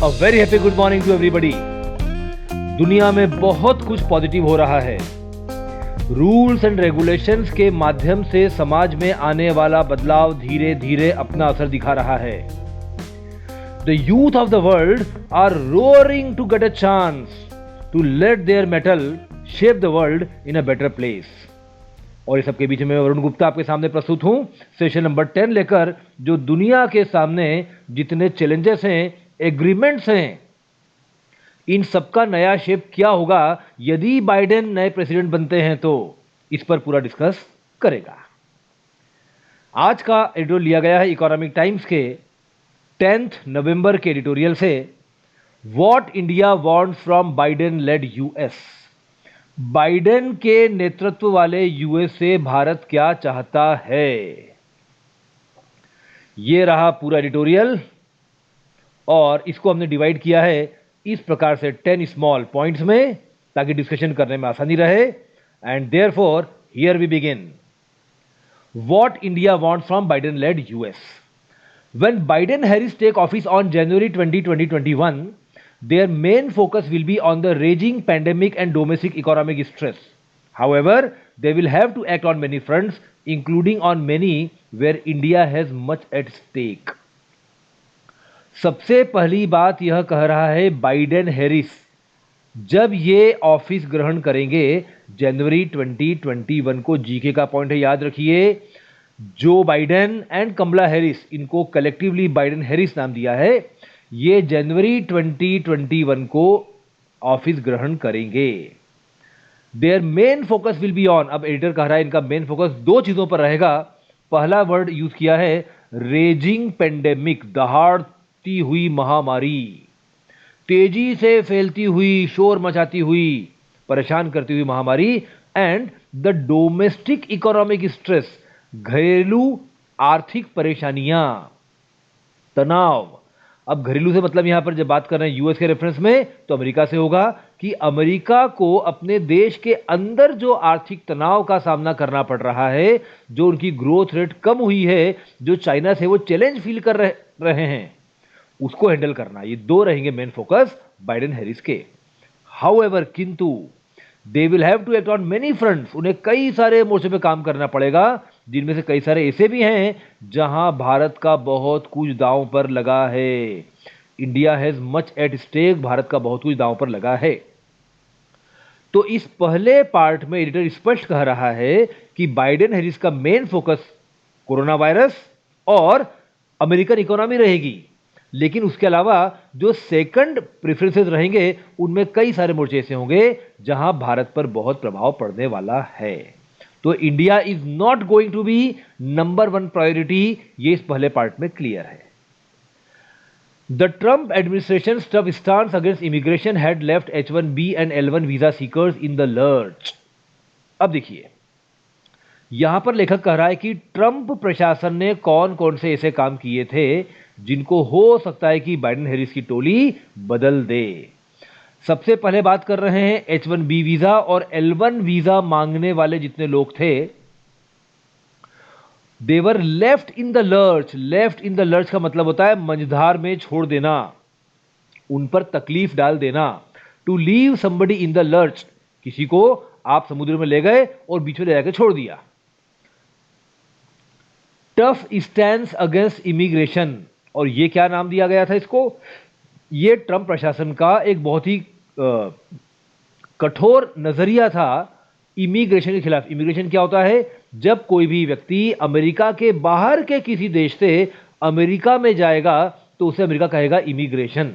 A very happy good morning to everybody. दुनिया में बहुत कुछ पॉजिटिव हो रहा है। रूल्स एंड रेगुलेशंस के माध्यम से समाज में आने वाला बदलाव धीरे धीरे अपना असर दिखा रहा है। The youth of the world are roaring to get a chance to let their mettle shape the world in a better place. और इस सबके बीच में वरुण गुप्ता आपके सामने प्रस्तुत हूं सेशन नंबर 10 लेकर, जो दुनिया के सामने जितने चैलेंजेस हैं, एग्रीमेंट्स हैं, इन सबका नया शेप क्या होगा यदि बाइडेन नए प्रेसिडेंट बनते हैं, तो इस पर पूरा डिस्कस करेगा। आज का एडिटोरियल लिया गया है इकोनॉमिक टाइम्स के 10 नवंबर के एडिटोरियल से, what India wants from Biden led US. Biden के नेतृत्व वाले यूएस से भारत क्या चाहता है, यह रहा पूरा एडिटोरियल। और इसको हमने डिवाइड किया है इस प्रकार से 10 स्मॉल पॉइंट्स में, ताकि डिस्कशन करने में आसानी रहे। And therefore here we begin. What India wants from Biden led US. When Biden Harris take office on January 20, 2021, their main focus will be on the raging pandemic and domestic economic stress. However, they will have to act on many fronts, including on many where India has much at stake. सबसे पहली बात यह कह रहा है Biden Harris, जब ये office ग्रहण करेंगे जनवरी 2021 को, जीके का पॉइंट है, याद रखिए, जो बाइडेन एंड कमला हैरिस, इनको कलेक्टिवली बाइडेन हैरिस नाम दिया है, ये जनवरी 2021 को ऑफिस ग्रहण करेंगे। Their main focus will be on, अब एडिटर कह रहा है इनका मेन फोकस दो चीजों पर रहेगा। पहला वर्ड यूज किया है रेजिंग पेंडेमिक, दहाड़ती हुई महामारी, तेजी से फैलती हुई, शोर मचाती हुई, परेशान करती हुई महामारी। And the domestic economic stress, घरेलू आर्थिक परेशानियां, तनाव। अब घरेलू से मतलब यहां पर जब बात कर रहे हैं यूएस के रेफरेंस में, तो अमेरिका से होगा कि अमेरिका को अपने देश के अंदर जो आर्थिक तनाव का सामना करना पड़ रहा है, जो उनकी ग्रोथ रेट कम हुई है, जो चाइना से वो चैलेंज फील कर रहे हैं, उसको हैंडल करना। ये दो रहेंगे मेन फोकस बाइडेन हैरिस के। हाउएवर, किंतु they will have to act on many fronts, उन्हें कई सारे मोर्चों पे काम करना पड़ेगा, जिनमें से कई सारे ऐसे भी हैं जहां भारत का बहुत कुछ दांव पर लगा है। India has much at stake, भारत का बहुत कुछ दांव पर लगा है। तो इस पहले पार्ट में एडिटर स्पष्ट कह रहा है कि बाइडेन हैरिस का मेन फोकस कोरोना वायरस और अमेरिकन इकोनॉमी रहेगी, लेकिन उसके अलावा जो सेकंड प्रेफरेंसेस रहेंगे, उनमें कई सारे मोर्चे ऐसे होंगे जहां भारत पर बहुत प्रभाव पड़ने वाला है। तो India is not going to be number 1 priority, ये इस पहले पार्ट में क्लियर है। The Trump administration tough stance against immigration had left H1B and L1 visa seekers in the lurch. अब देखिए, यहां पर लेखक कह रहा है कि ट्रंप प्रशासन ने कौन कौन से ऐसे काम किए थे जिनको हो सकता है कि बाइडेन हैरिस की टोली बदल दे। सबसे पहले बात कर रहे हैं H1B वीजा और L1 वीजा मांगने वाले जितने लोग थे, they were left in the lurch. Left in the lurch का मतलब होता है मंझधार में छोड़ देना, उन पर तकलीफ डाल देना। To leave somebody in the lurch, किसी को आप समुद्र में ले गए और बीच में ले जाकर छोड़ दिया। टफ स्टैंस अगेंस्ट इमिग्रेशन, और ये क्या नाम दिया गया था इसको, ये ट्रंप प्रशासन का एक बहुत ही कठोर नजरिया था इमिग्रेशन के खिलाफ। इमिग्रेशन क्या होता है, जब कोई भी व्यक्ति अमेरिका के बाहर के किसी देश से अमेरिका में जाएगा तो उसे अमेरिका कहेगा इमिग्रेशन।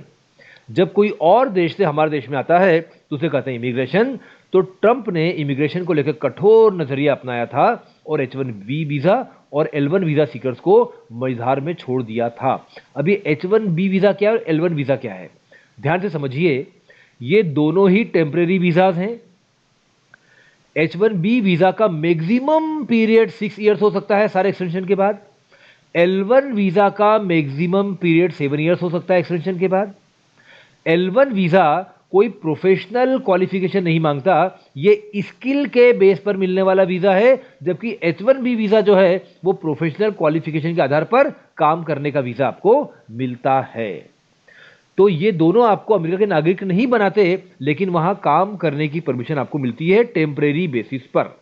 जब कोई और देश से हमारे देश में आता है तो उसे कहते हैं इमिग्रेशन। तो ट्रंप ने इमिग्रेशन को लेकर कठोर नजरिया अपनाया था और H1B वीजा और L1 वीजा सीकर्स को मझधार में छोड़ दिया था। अभी H1B वीजा क्या है और L1 वीजा क्या है, ध्यान से समझिए। ये दोनों ही टेम्परेरी वीजाज हैं। H1B वीजा का मैक्सिमम पीरियड 6 इयर्स हो सकता है सारे एक्सटेंशन के बाद। L1 वीजा का मैक्सिमम पीरियड 7 इयर्स हो सकता है एक्सटेंशन के बाद। L1 वीजा कोई प्रोफेशनल क्वालिफिकेशन नहीं मांगता, ये स्किल के बेस पर मिलने वाला वीजा है, जबकि H1B वीजा जो है वो प्रोफेशनल क्वालिफिकेशन के आधार पर काम करने का वीजा आपको मिलता है। तो ये दोनों आपको अमेरिका के नागरिक नहीं बनाते, लेकिन वहां काम करने की परमिशन आपको मिलती है टेम्परेरी बेसिस पर।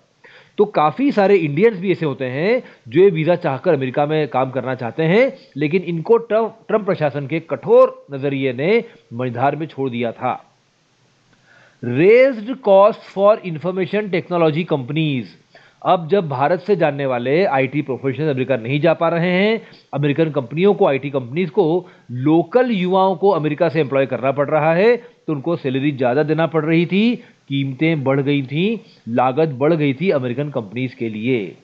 तो काफी सारे इंडियंस भी ऐसे होते हैं जो ये वीजा चाहकर अमेरिका में काम करना चाहते हैं, लेकिन इनको ट्रंप प्रशासन के कठोर नजरिए ने मझधार में छोड़ दिया था। Raised cost for information technology companies. अब जब भारत से जानने वाले आईटी प्रोफेशनल अमेरिका नहीं जा पा रहे हैं, अमेरिकन कंपनियों को, आईटी कंपनीज को लोकल युवाओं को अमेरिका से एम्प्लॉय करना पड़ रहा है, तो उनको सैलरी ज्यादा देना पड़ रही थी, कीमतें बढ़ गई थी, लागत बढ़ गई थी अमेरिकन कंपनीज के लिए।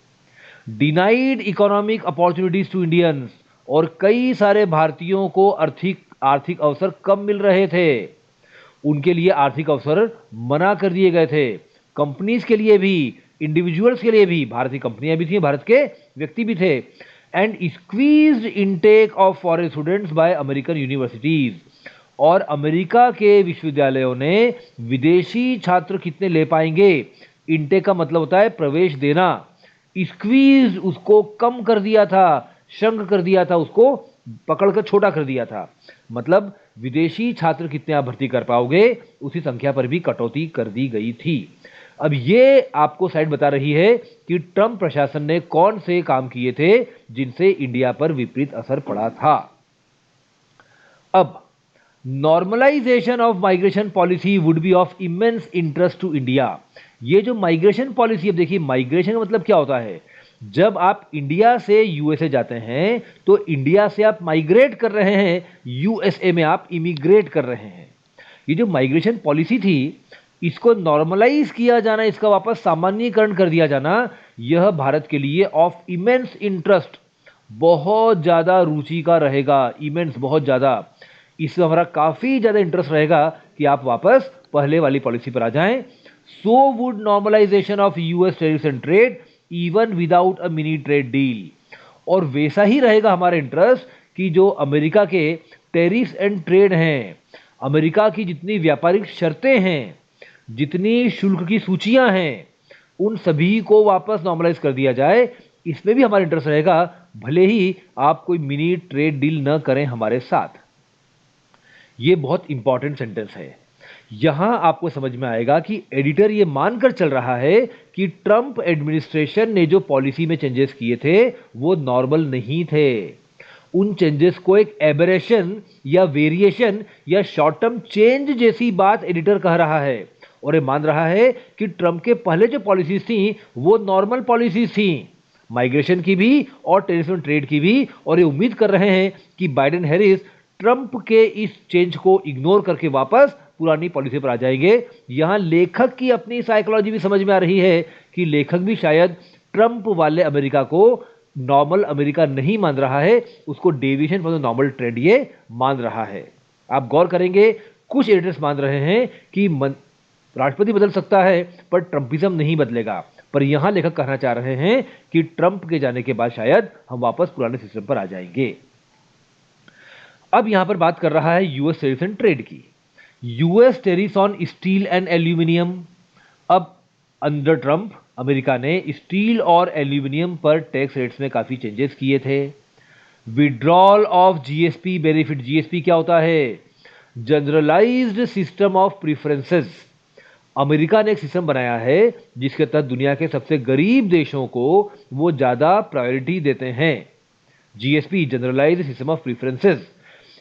Denied economic opportunities to Indians, और कई सारे भारतीयों को आर्थिक अवसर कम मिल रहे थे, उनके लिए आर्थिक अवसर मना कर दिए गए थे। कंपनीज के लिए भी, इंडिविजुअल्स के लिए भी, भारतीय कंपनियां भी थी, भारत के व्यक्ति भी थे। And squeezed intake of foreign students bye American universities, और अमेरिका के विश्वविद्यालयों ने विदेशी छात्र कितने ले पाएंगे, इनटेक का मतलब होता है प्रवेश देना, स्क्वीज उसको कम कर दिया था, श्रंक कर दिया था, उसको पकड़कर छोटा कर दिया था। मतलब विदेशी छात्र कितने आप भर्ती कर पाओगे, उसी संख्या पर भी कटौती कर दी गई थी। अब ये आपको साइड बता रही है कि ट्रंप प्रशासन ने कौन से काम किए थे जिनसे इंडिया पर विपरीत असर पड़ा था। अब normalisation of migration policy would be of immense interest to India. ये जो माइग्रेशन पॉलिसी, अब देखिए माइग्रेशन का मतलब क्या होता है। जब आप इंडिया से यूएसए जाते हैं तो इंडिया से आप माइग्रेट कर रहे हैं, यूएसए में आप इमिग्रेट कर रहे हैं। ये जो माइग्रेशन पॉलिसी थी, इसको नॉर्मलाइज किया जाना, इसका वापस सामान्यीकरण कर दिया जाना, यह भारत के लिए ऑफ इमेंस इंटरेस्ट, बहुत ज्यादा रुचि का रहेगा। इमेंस बहुत ज्यादा, इसमें हमारा काफी ज्यादा इंटरेस्ट रहेगा कि आप वापस पहले वाली पॉलिसी पर आ जाएं। So would normalisation of US tariffs and trade even without a mini trade deal, और वैसा ही रहेगा हमारा इंटरेस्ट कि जो अमेरिका के टेरिफ्स एंड ट्रेड हैं, अमेरिका की जितनी व्यापारिक शर्तें हैं, जितनी शुल्क की सूचियां हैं, उन सभी को वापस नॉर्मलाइज कर दिया जाए। इसमें भी हमारा इंटरेस्ट रहेगा, भले ही आप कोई मिनी ट्रेड डील न करें हमारे साथ। ये बहुत इंपॉर्टेंट सेंटेंस है। यहां आपको समझ में आएगा कि एडिटर ये मानकर चल रहा है कि ट्रंप एडमिनिस्ट्रेशन ने जो पॉलिसी में चेंजेस किए थे वो नॉर्मल नहीं थे। उन चेंजेस को एक एबरेशन या वेरिएशन या शॉर्ट टर्म चेंज जैसी बात एडिटर कह रहा है, और ये मान रहा है कि ट्रंप के पहले जो पॉलिसीज थी वो नॉर्मल पॉलिसीज थी, माइग्रेशन की भी और टेरिफ एंड ट्रेड की भी। और ये उम्मीद कर रहे हैं कि बाइडेन हैरिस ट्रंप के इस चेंज को इग्नोर करके वापस पुरानी पॉलिसी पर आ जाएंगे। यहां लेखक की अपनी साइकोलॉजी भी समझ में आ रही है कि लेखक भी शायद ट्रंप वाले अमेरिका को नॉर्मल अमेरिका नहीं मान रहा है, उसको deviation from the normal trend ये मान रहा है। आप गौर करेंगे, कुछ एडिटर्स मान रहे हैं कि राष्ट्रपति बदल सकता है पर ट्रंपिज्म नहीं बदलेगा, पर यहां लेखक कहना चाह रहे हैं कि ट्रंप के जाने के बाद शायद हम वापस पुराने सिस्टम पर आ जाएंगे। अब यहां पर बात कर रहा है यूएस टेरिफ एंड ट्रेड की। US tariff on steel and aluminium. अब अंडर ट्रंप अमेरिका ने स्टील और एल्यूमिनियम पर टैक्स रेट्स में काफी चेंजेस किए थे। Withdrawal of GSP benefit. GSP क्या होता है? Generalised system of preferences. America ने एक सिस्टम बनाया है जिसके तहत दुनिया के सबसे गरीब देशों को वो ज्यादा प्रायोरिटी देते हैं। GSP, generalised system of preferences.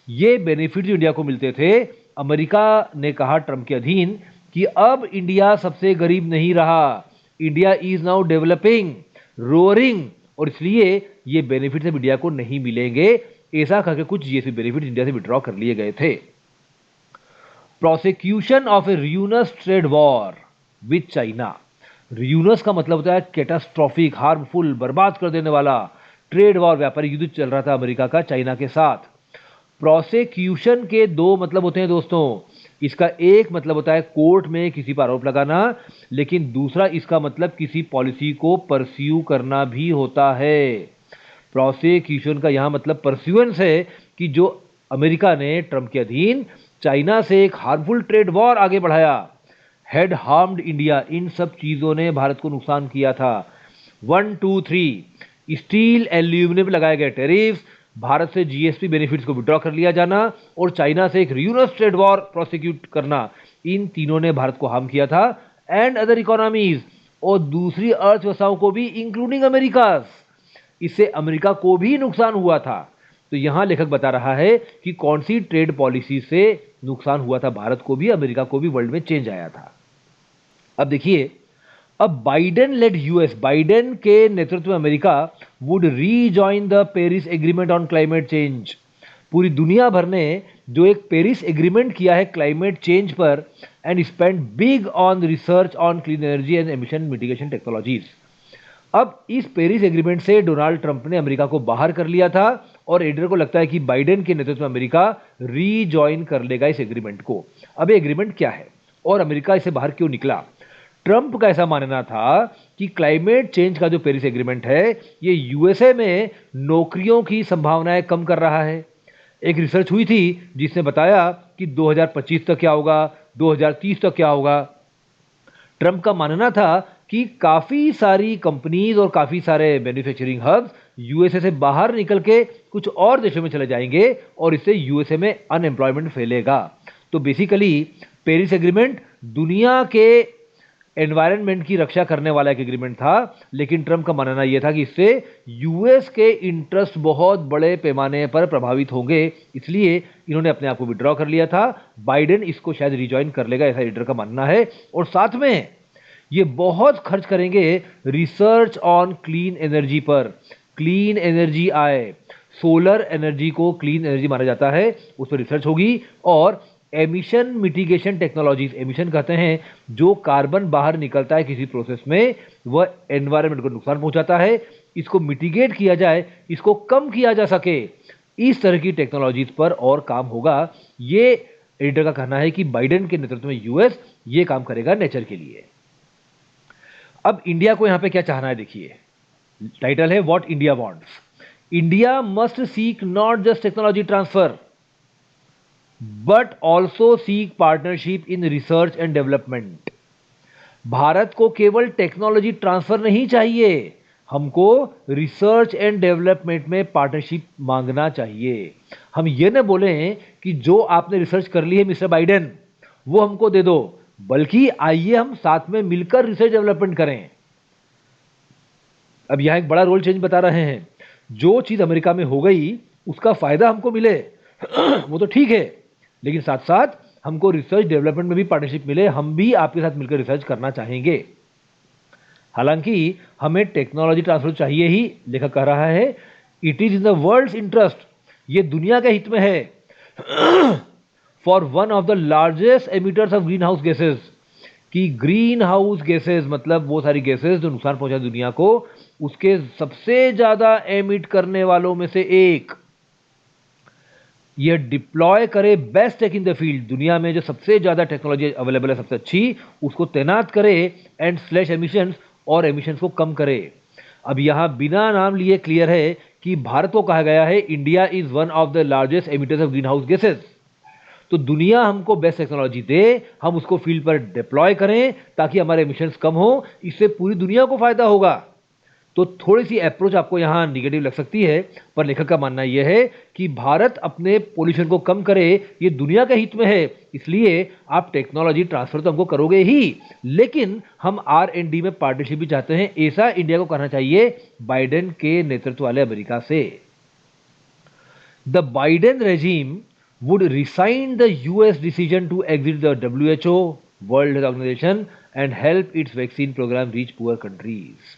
ये बेनिफिट जो इंडिया को मिलते थे, अमेरिका ने कहा ट्रंप के अधीन कि अब इंडिया सबसे गरीब नहीं रहा, India is now developing, roaring, और इसलिए ये बेनिफिट अब इंडिया को नहीं मिलेंगे। ऐसा करके कुछ जीएसपी बेनिफिट इंडिया से विड्रॉ कर लिए गए थे। Prosecution of a ruinous trade war with China. Ruinous का मतलब होता है कैटास्ट्रॉफिक, हार्मफुल, बर्बाद कर देने वाला ट्रेड वॉर, व्यापारी युद्ध चल रहा था अमेरिका का चाइना के साथ। प्रोसिक्यूशन के दो मतलब होते हैं दोस्तों। इसका एक मतलब होता है कोर्ट में किसी पर आरोप लगाना, लेकिन दूसरा इसका मतलब किसी पॉलिसी को परस्यू करना भी होता है। प्रोसिक्यूशन का यहां मतलब परस्यूएंस है कि जो अमेरिका ने ट्रंप के अधीन चाइना से एक हार्मफुल ट्रेड वॉर आगे बढ़ाया, हैड हार्म्ड इंडिया, इन सब चीजों ने भारत को नुकसान किया था। 1, 2, 3 स्टील एल्यूमिनियम लगाए गए टैरिफ, भारत से जीएसपी बेनिफिट्स को विड्रॉ कर लिया जाना और चाइना से एक रीयूनस ट्रेड वॉर प्रोसिक्यूट करना, इन तीनों ने भारत को हार्म किया था एंड अदर इकोनॉमीज, और दूसरी अर्थव्यवस्थाओं को भी इंक्लूडिंग अमेरिका। इससे अमेरिका को भी नुकसान हुआ था। तो यहां लेखक बता रहा है कि कौन सी ट्रेड पॉलिसी से नुकसान हुआ था भारत को भी, अमेरिका को भी, वर्ल्ड में चेंज आया था। अब देखिए, अब बाइडेन लेड यूएस, बाइडेन के नेतृत्व में America would rejoin the Paris agreement on climate change. पूरी दुनिया भर ने जो एक पेरिस एग्रीमेंट किया है क्लाइमेट चेंज पर, and spend big on research on clean energy and emission mitigation technologies. अब इस पेरिस एग्रीमेंट से डोनाल्ड ट्रंप ने अमेरिका को बाहर कर लिया था और एडर को लगता है कि बाइडेन के नेतृत्व में अमेरिका रीजॉइन कर लेगा इस एग्रीमेंट को। अब ये एग्रीमेंट क्या है और अमेरिका इसे बाहर क्यों निकला? ट्रंप का ऐसा मानना था कि क्लाइमेट चेंज का जो पेरिस एग्रीमेंट है ये यूएसए में नौकरियों की संभावनाएं कम कर रहा है। एक रिसर्च हुई थी जिसने बताया कि 2025 तक क्या होगा, 2030 तक क्या होगा। ट्रंप का मानना था कि काफी सारी कंपनीज और काफी सारे मैन्युफैक्चरिंग हब्स यूएसए से बाहर निकल के कुछ और देशों में चले जाएंगे और इससे यूएसए में अनएम्प्लॉयमेंट फैलेगा। तो बेसिकली पेरिस एग्रीमेंट दुनिया के एनवायरनमेंट की रक्षा करने वाला एक एग्रीमेंट था, लेकिन ट्रंप का मानना यह था कि इससे यूएस के इंटरेस्ट बहुत बड़े पैमाने पर प्रभावित होंगे, इसलिए इन्होंने अपने आप को विड्रॉ कर लिया था। बाइडेन इसको शायद रिजॉइन कर लेगा, ऐसा लीडर का मानना है। और साथ में ये बहुत खर्च करेंगे रिसर्च ऑन क्लीन एनर्जी पर। क्लीन एनर्जी आए, सोलर एनर्जी को क्लीन एनर्जी माना जाता है, उस पर रिसर्च होगी। और एमिशन मिटिगेशन टेक्नोलॉजीज, एमिशन कहते हैं जो कार्बन बाहर निकलता है किसी प्रोसेस में, वह एनवायरनमेंट को नुकसान पहुंचाता है, इसको मिटिगेट किया जाए, इसको कम किया जा सके, इस तरह की टेक्नोलॉजीज पर और काम होगा। ये एडिटर का कहना है कि बाइडेन के नेतृत्व में यूएस ये काम करेगा नेचर के लिए। अब इंडिया को यहां पे क्या चाहना है, देखिए टाइटल है what India wants. India must seek not just technology transfer but also seek partnership in research and development. Bharat को केवल टेक्नोलॉजी ट्रांसफर नहीं चाहिए, हमको रिसर्च एंड डेवलपमेंट में पार्टनरशिप मांगना चाहिए। हम ये न बोलें कि जो आपने रिसर्च कर ली है मिस्टर बाइडेन वो हमको दे दो, बल्कि आइए हम साथ में मिलकर रिसर्च डेवलपमेंट करें। अब यहां एक बड़ा रोल चेंज बता रहे हैं, जो चीज अमेरिका में हो गई उसका फायदा हमको मिले वो तो ठीक है, लेकिन साथ साथ हमको रिसर्च डेवलपमेंट में भी पार्टनरशिप मिले, हम भी आपके साथ मिलकर रिसर्च करना चाहेंगे। हालांकि हमें टेक्नोलॉजी ट्रांसफर चाहिए ही, लेखक कह रहा है it is in the world's interest, ये दुनिया के हित में है for one of the largest emitters of greenhouse gases, कि ग्रीन हाउस गैसेज मतलब वो सारी गैसेज जो नुकसान पहुंचा दुनिया को, उसके सबसे ज्यादा एमिट करने वालों में से एक, ये डिप्लॉय करे best tech in the field, दुनिया में जो सबसे ज्यादा टेक्नोलॉजी अवेलेबल है सबसे अच्छी, उसको तैनात करे एंड स्लैश एमिशंस, और एमिशंस को कम करे। अब यहां बिना नाम लिए क्लियर है कि भारत को कहा गया है India is one of the largest emitters of greenhouse gases. तो दुनिया हमको बेस्ट टेक्नोलॉजी दे, हम उसको फील्ड पर डिप्लॉय करें ताकि हमारे एमिशंस कम हो, इससे पूरी दुनिया को फायदा होगा। तो थोड़ी सी अप्रोच आपको यहां निगेटिव लग सकती है, पर लेखक का मानना यह है कि भारत अपने पोल्यूशन को कम करे, ये दुनिया के हित में है, इसलिए आप टेक्नोलॉजी ट्रांसफर तो हमको करोगे ही, लेकिन हम R&D में पार्टनरशिप भी चाहते हैं, ऐसा इंडिया को करना चाहिए बाइडेन के नेतृत्व वाले अमेरिका से। The Biden regime would resign the US decision to exit the WHO, World Health Organization, and help its vaccine program reach poor countries.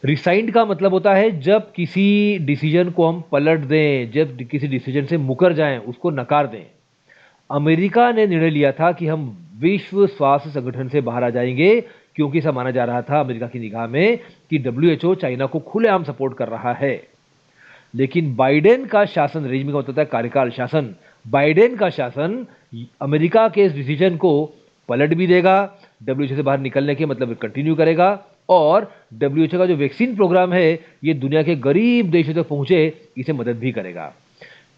Resigned का मतलब होता है जब किसी डिसीजन को हम पलट दें, जब किसी डिसीजन से मुकर जाएं, उसको नकार दें। अमेरिका ने निर्णय लिया था कि हम विश्व स्वास्थ्य संगठन से बाहर आ जाएंगे, क्योंकि ऐसा माना जा रहा था अमेरिका की निगाह में कि WHO चाइना को खुलेआम सपोर्ट कर रहा है। लेकिन बाइडेन का शासन, रेजिम का मतलब होता है कार्यकाल, शासन, बाइडेन का शासन अमेरिका के इस डिसीजन को पलट भी देगा, WHO से बाहर निकलने के मतलब कंटिन्यू करेगा, और WHO का जो वैक्सीन प्रोग्राम है ये दुनिया के गरीब देशों तक पहुंचे, इसे मदद भी करेगा।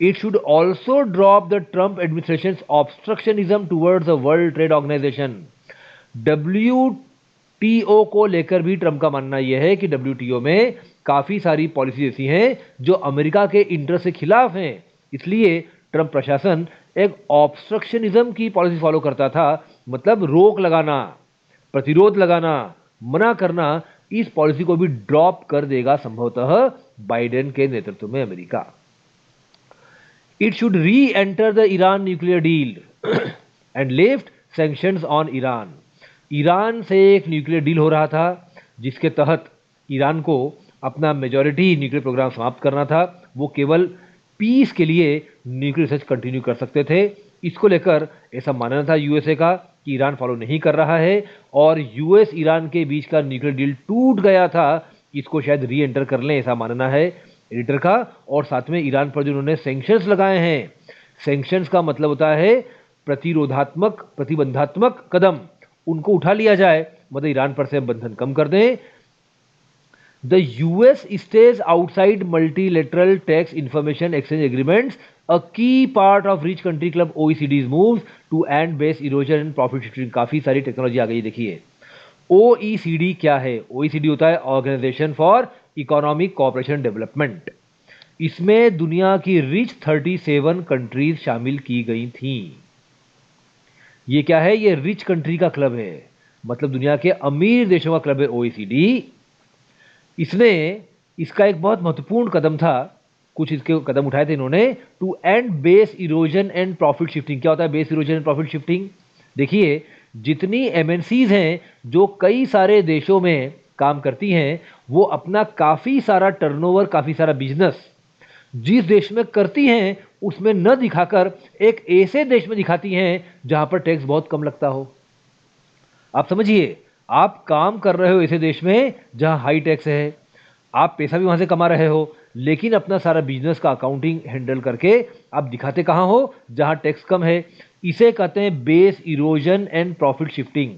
It should also drop the Trump administration obstructionism towards the World Trade Organisation. WTO को लेकर भी ट्रंप का मानना यह है कि WTO में काफ़ी सारी पॉलिसी ऐसी हैं जो अमेरिका के इंटरेस्ट के खिलाफ हैं। इसलिए ट्रंप प्रशासन एक ऑब्स्ट्रक्शनिज्म की पॉलिसी फॉलो करता था, मतलब रोक लगाना, प्रतिरोध लगाना, मना करना। इस पॉलिसी को भी ड्रॉप कर देगा संभवतः बाइडेन के नेतृत्व में America. It should re-enter the Iran nuclear deal and lift sanctions on Iran. Iran से एक न्यूक्लियर डील हो रहा था जिसके तहत ईरान को अपना मेजॉरिटी न्यूक्लियर प्रोग्राम समाप्त करना था। वो केवल पीस के लिए न्यूक्लियर रिसर्च कंटिन्यू कर सकते थे। इसको लेकर ऐसा मानना था यूएसए का कि ईरान फॉलो नहीं कर रहा है और यूएस ईरान के बीच का न्यूक्लियर डील टूट गया था। इसको शायद री एंटर कर लें, ऐसा मानना है एडिटर का। और साथ में ईरान पर जो उन्होंने सैंक्शंस लगाए हैं, सैंक्शंस का मतलब होता है प्रतिरोधात्मक, प्रतिबंधात्मक कदम, उनको उठा लिया जाए, मतलब ईरान पर से बंधन कम कर दें। The US stays outside multilateral tax information exchange agreements, a key part of rich country club OECD's moves to end base erosion and profit shifting। काफी सारी टेक्नोलॉजी आ गई। देखिए OECD क्या है? OECD होता है organisation for economic cooperation development. इसमें दुनिया की रिच 37 कंट्रीज शामिल की गई थी। ये क्या है? ये रिच कंट्री का क्लब है, मतलब दुनिया के अमीर देशों का क्लब है OECD। इसने इसका एक बहुत महत्वपूर्ण कदम था, कुछ इसके कदम उठाए थे इन्होंने, to end base erosion and profit shifting. क्या होता है base erosion and profit shifting? देखिए जितनी एमएनसीज हैं जो कई सारे देशों में काम करती हैं, वो अपना काफी सारा टर्नओवर, काफी सारा बिजनेस जिस देश में करती हैं उसमें न दिखाकर एक ऐसे देश में दिखाती हैं जहां पर टैक्स बहुत कम लगता हो। आप समझिए, आप काम कर रहे हो ऐसे देश में जहां हाई टैक्स है, आप पैसा भी वहां से कमा रहे हो, लेकिन अपना सारा बिजनेस का अकाउंटिंग हैंडल करके आप दिखाते कहां हो? जहां टैक्स कम है। इसे कहते हैं base erosion and profit shifting.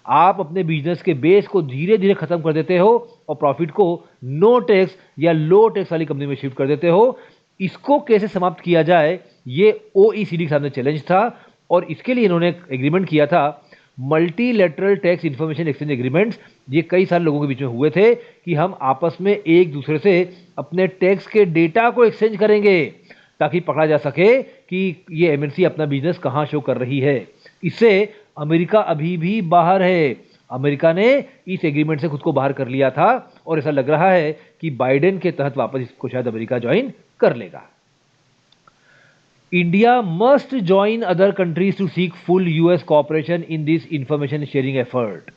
आप अपने बिजनेस के बेस को धीरे धीरे खत्म कर देते हो और प्रॉफिट को नो टैक्स या लो टैक्स वाली कंपनी में शिफ्ट कर देते हो। इसको कैसे समाप्त किया जाए, ये ओईसीडी के सामने चैलेंज था और इसके लिए इन्होंने एग्रीमेंट किया था, multilateral tax information exchange agreements. ये कई सारे लोगों के बीच में हुए थे कि हम आपस में एक दूसरे से अपने टैक्स के डेटा को एक्सचेंज करेंगे ताकि पकड़ा जा सके कि ये एमएनसी अपना बिजनेस कहां शो कर रही है। इससे अमेरिका अभी भी बाहर है। अमेरिका ने इस एग्रीमेंट से खुद को बाहर कर लिया था और ऐसा लग रहा है कि बाइडेन के तहत वापस इसको शायद अमेरिका ज्वाइन कर लेगा। India must join other countries to seek full US cooperation in this information sharing effort.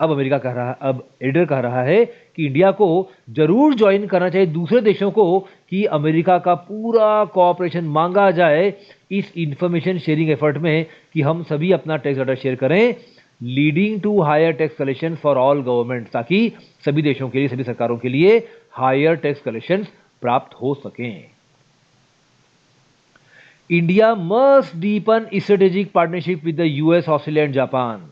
अब अमेरिका कह रहा, अब एडिटर कह रहा है कि इंडिया को जरूर ज्वाइन करना चाहिए दूसरे देशों को कि अमेरिका का पूरा कॉपरेशन मांगा जाए इस इंफॉर्मेशन शेयरिंग एफर्ट में कि हम सभी अपना टैक्स डाटा शेयर करें, leading to higher tax collection for all government, ताकि सभी देशों के लिए, सभी सरकारों के लिए हायर टैक्स कलेक्शन प्राप्त हो सकें। India must deepen strategic partnership with the US, Australia and Japan.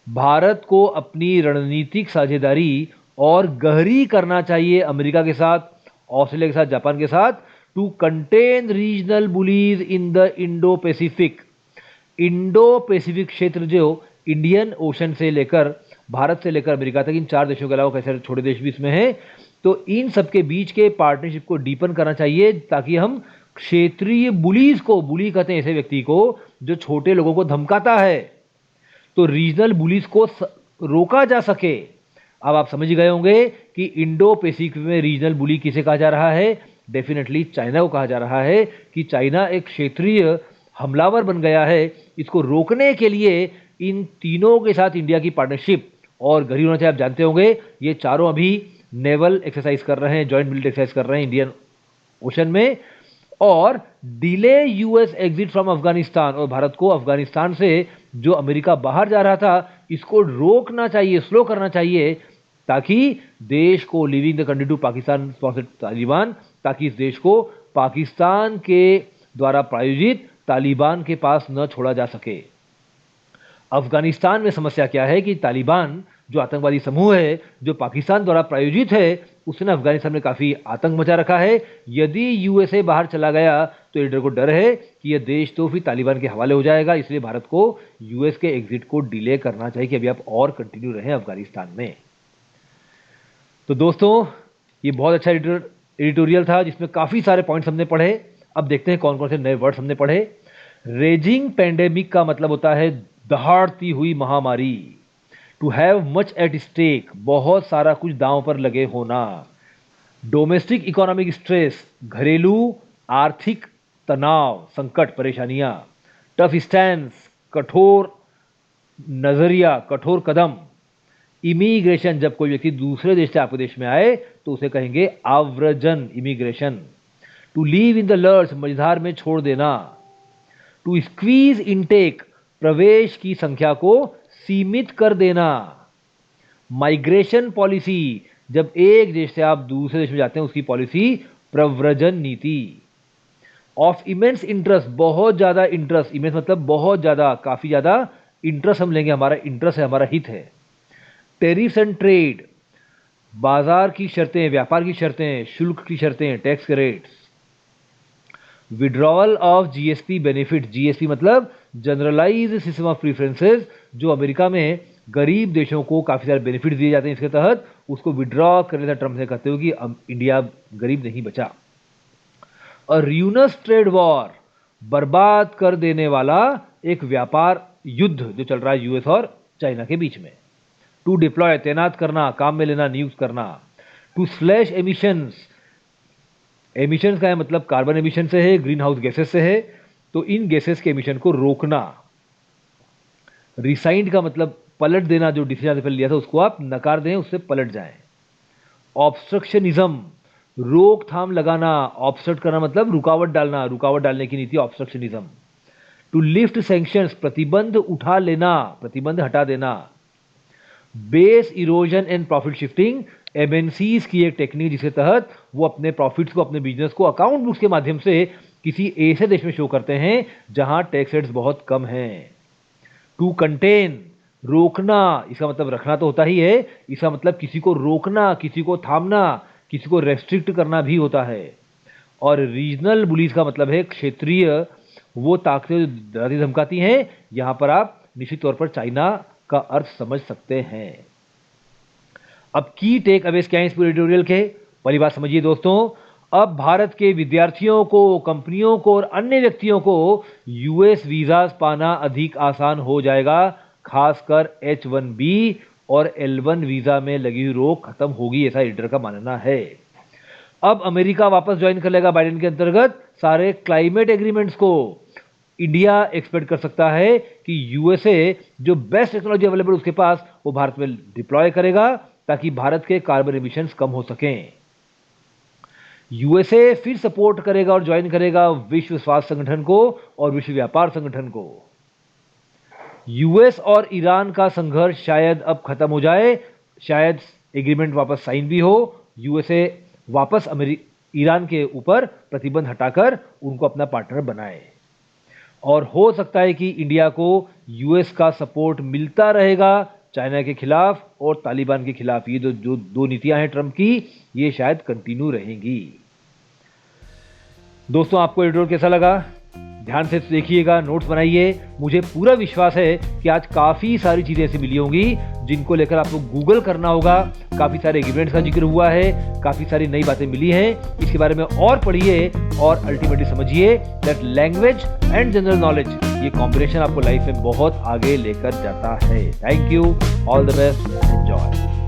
Bharat को अपनी रणनीतिक साझेदारी और गहरी करना चाहिए अमेरिका के साथ, ऑस्ट्रेलिया के साथ, जापान के साथ, to contain regional bullies in the Indo Pacific. Indo Pacific क्षेत्र जो इंडियन ओशन से लेकर, भारत से लेकर अमेरिका तक, इन 4 देशों के अलावा कई सारे छोटे देश भी इसमें हैं, तो इन सबके बीच के पार्टनरशिप को डीपन करना चाहिए ताकि हम क्षेत्रीय बुलीज को, बुली कहते हैं ऐसे व्यक्ति को जो छोटे लोगों को धमकाता है, तो रीजनल बुलीज को रोका जा सके। अब आप समझ गए होंगे कि इंडो पैसिफिक में रीजनल बुली किसे कहा जा रहा है? डेफिनेटली चाइना को कहा जा रहा है कि चाइना एक क्षेत्रीय हमलावर बन गया है। इसको रोकने के लिए इन तीनों के साथ इंडिया की पार्टनरशिप और गहरी होना चाहिए। आप जानते होंगे ये चारों अभी नेवल एक्सरसाइज कर रहे हैं, जॉइंट मिलिट्री एक्सरसाइज कर रहे हैं इंडियन ओशन में, और delay US exit from Afghanistan, और भारत को अफगानिस्तान से जो अमेरिका बाहर जा रहा था इसको रोकना चाहिए, स्लो करना चाहिए, ताकि देश को, leaving the country to Pakistan sponsored Taliban, ताकि इस देश को पाकिस्तान के द्वारा प्रायोजित तालिबान के पास न छोड़ा जा सके। अफगानिस्तान में समस्या क्या है कि तालिबान जो आतंकवादी समूह है जो पाकिस्तान द्वारा प्रायोजित है, उसने अफगानिस्तान में काफी आतंक मचा रखा है। यदि यूएसए बाहर चला गया तो लीडर को डर है कि यह देश तो फिर तालिबान के हवाले हो जाएगा। इसलिए भारत को यूएस के एग्जिट को डिले करना चाहिए कि अभी आप और कंटिन्यू रहें अफगानिस्तान में। तो दोस्तों, ये बहुत अच्छा एडिटोरियल था जिसमें काफ़ी सारे पॉइंट्स हमने पढ़े। अब देखते हैं कौन कौन से नए वर्ड्स हमने पढ़े। रेजिंग पैंडेमिक का मतलब होता है दहाड़ती हुई महामारी। To have much at stake, बहुत सारा कुछ दांव पर लगे होना। डोमेस्टिक इकोनॉमिक स्ट्रेस, घरेलू आर्थिक तनाव, संकट, परेशानियां। टफ स्टैंड, कठोर नजरिया, कठोर कदम। इमिग्रेशन, जब कोई व्यक्ति दूसरे देश से आपके देश में आए तो उसे कहेंगे आव्रजन, immigration. To leave in the lurch, मझधार में छोड़ देना। टू स्क्वीज इनटेक, प्रवेश की संख्या को सीमित कर देना। माइग्रेशन पॉलिसी, जब एक देश से आप दूसरे देश में जाते हैं उसकी पॉलिसी प्रव्रजन नीति। ऑफ इमेंस इंटरेस्ट, बहुत ज्यादा इंटरेस्ट, इमेंस मतलब बहुत ज्यादा, काफी ज्यादा इंटरेस्ट हम लेंगे, हमारा इंटरेस्ट है, हमारा हित है। टेरिफ्स एंड ट्रेड, बाजार की शर्तें, व्यापार की शर्तें, शुल्क की शर्तें, टैक्स के rates. Withdrawal of GSP benefit, GSP मतलब जनरलाइज्ड सिस्टम ऑफ प्रीफरेंसेस, जो अमेरिका में गरीब देशों को काफी सारे बेनिफिट दिए जाते हैं इसके तहत, उसको विड्रॉ करने का ट्रम्प ने कहते हुए कि इंडिया गरीब नहीं बचा। और र्यूनस ट्रेड वॉर, बर्बाद कर देने वाला एक व्यापार युद्ध जो चल रहा है यूएस और चाइना के बीच में। टू डिप्लॉय, तैनात करना, काम में लेना, नियुक्त करना। टू स्लैश एमिशंस, एमिशंस का है मतलब कार्बन एमिशन से है, ग्रीन हाउस गैसेस से है, तो इन गैसेस के एमिशन को रोकना। रिसाइंड का मतलब पलट देना, जो डिसीजन पहले लिया था उसको आप नकार दें, उससे पलट जाएं। ऑब्स्ट्रक्शनिज्म, रोकथाम लगाना, ऑब्स्ट्रक्ट करना मतलब रुकावट डालना, रुकावट डालने की नीति ऑब्स्ट्रक्शनिज्म। टू लिफ्ट सैंक्शंस, प्रतिबंध उठा लेना, प्रतिबंध हटा देना। Base erosion and profit shifting, MNCs की एक टेक्निक जिसके तहत वो अपने प्रॉफिट्स को, अपने बिजनेस को अकाउंट बुक्स के माध्यम से किसी ऐसे देश में शो करते हैं जहां टैक्स रेट्स बहुत कम हैं। टू कंटेन, रोकना, इसका मतलब रखना तो होता ही है, इसका मतलब किसी को रोकना, किसी को थामना, किसी को रेस्ट्रिक्ट करना भी होता है। और रीजनल बुलीज का मतलब है क्षेत्रीय वो ताकतें डराती धमकाती हैं, यहां पर आप निश्चित तौर पर चाइना का अर्थ समझ सकते हैं। अब की टेक अवेज क्या है इस पूरे एडिटोरियल के, पहली बात समझिए दोस्तों, अब भारत के विद्यार्थियों को, कंपनियों को और अन्य व्यक्तियों को यूएस वीजा पाना अधिक आसान हो जाएगा, खासकर H1B और L1 वीजा में लगी हुई रोक खत्म होगी, ऐसा एडिटर का मानना है। अब अमेरिका वापस ज्वाइन कर लेगा बाइडेन के अंतर्गत सारे क्लाइमेट एग्रीमेंट्स को। इंडिया एक्सपेक्ट कर सकता है कि यूएसए जो बेस्ट टेक्नोलॉजी अवेलेबल उसके पास वो भारत में डिप्लॉय करेगा ताकि भारत के कार्बन एमिशंस कम हो सकें। यूएसए फिर सपोर्ट करेगा और ज्वाइन करेगा विश्व स्वास्थ्य संगठन को और विश्व व्यापार संगठन को। यूएस और ईरान का संघर्ष शायद अब खत्म हो जाए, शायद एग्रीमेंट वापस साइन भी हो, यूएसए वापस ईरान के ऊपर प्रतिबंध हटाकर उनको अपना पार्टनर बनाए। और हो सकता है कि इंडिया को यूएस का सपोर्ट मिलता रहेगा चाइना के खिलाफ और तालिबान के खिलाफ। ये जो दो नीतियां हैं ट्रंप की, ये शायद कंटिन्यू रहेंगी। दोस्तों, आपको एडिटोरियल कैसा लगा? ध्यान से देखिएगा, नोट्स बनाइए। मुझे पूरा विश्वास है कि आज काफ़ी सारी चीज़ें ऐसी मिली होंगी जिनको लेकर आपको गूगल करना होगा। काफ़ी सारे एग्रीमेंट्स का जिक्र हुआ है, काफ़ी सारी नई बातें मिली हैं, इसके बारे में और पढ़िए और अल्टीमेटली समझिए that language and general knowledge, ये कॉम्बिनेशन आपको लाइफ में बहुत आगे लेकर जाता है। Thank you, all the best, enjoy.